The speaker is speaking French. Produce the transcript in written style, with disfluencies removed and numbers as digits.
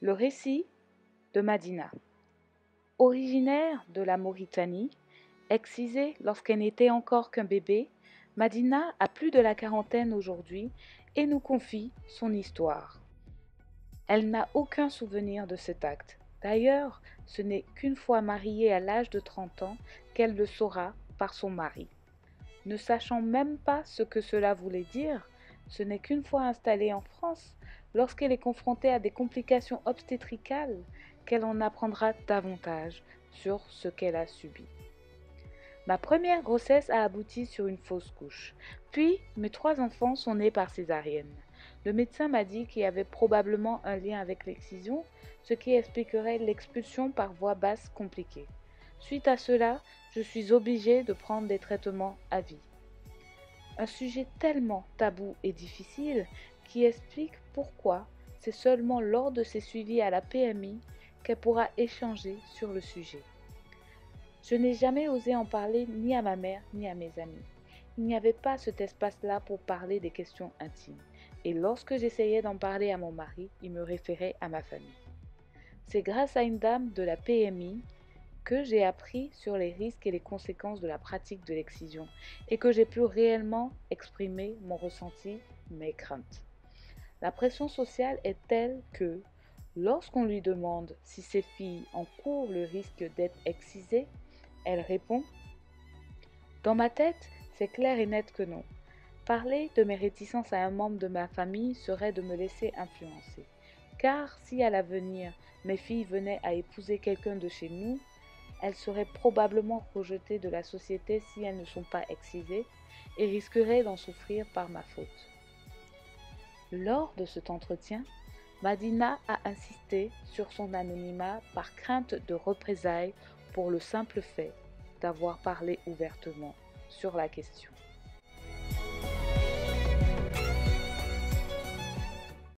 Le récit de Madina. Originaire de la Mauritanie, excisée lorsqu'elle n'était encore qu'un bébé, Madina a plus de la quarantaine aujourd'hui et nous confie son histoire. Elle n'a aucun souvenir de cet acte. D'ailleurs, ce n'est qu'une fois mariée à l'âge de 30 ans qu'elle le saura par son mari. Ne sachant même pas ce que cela voulait dire, ce n'est qu'une fois installée en France, lorsqu'elle est confrontée à des complications obstétricales, qu'elle en apprendra davantage sur ce qu'elle a subi. Ma première grossesse a abouti sur une fausse couche, puis mes 3 enfants sont nés par césarienne. Le médecin m'a dit qu'il y avait probablement un lien avec l'excision, ce qui expliquerait l'expulsion par voie basse compliquée. Suite à cela, je suis obligée de prendre des traitements à vie. Un sujet tellement tabou et difficile qui explique pourquoi c'est seulement lors de ses suivis à la PMI qu'elle pourra échanger sur le sujet. Je n'ai jamais osé en parler ni à ma mère ni à mes amis. Il n'y avait pas cet espace-là pour parler des questions intimes. Et lorsque j'essayais d'en parler à mon mari, il me référait à ma famille. C'est grâce à une dame de la PMI que j'ai appris sur les risques et les conséquences de la pratique de l'excision et que j'ai pu réellement exprimer mon ressenti, mes craintes. La pression sociale est telle que, lorsqu'on lui demande si ses filles encourent le risque d'être excisées, elle répond « Dans ma tête, c'est clair et net que non. Parler de mes réticences à un membre de ma famille serait de me laisser influencer. Car si à l'avenir, mes filles venaient à épouser quelqu'un de chez nous, elles seraient probablement rejetées de la société si elles ne sont pas excisées et risqueraient d'en souffrir par ma faute. » Lors de cet entretien, Madina a insisté sur son anonymat par crainte de représailles pour le simple fait d'avoir parlé ouvertement sur la question.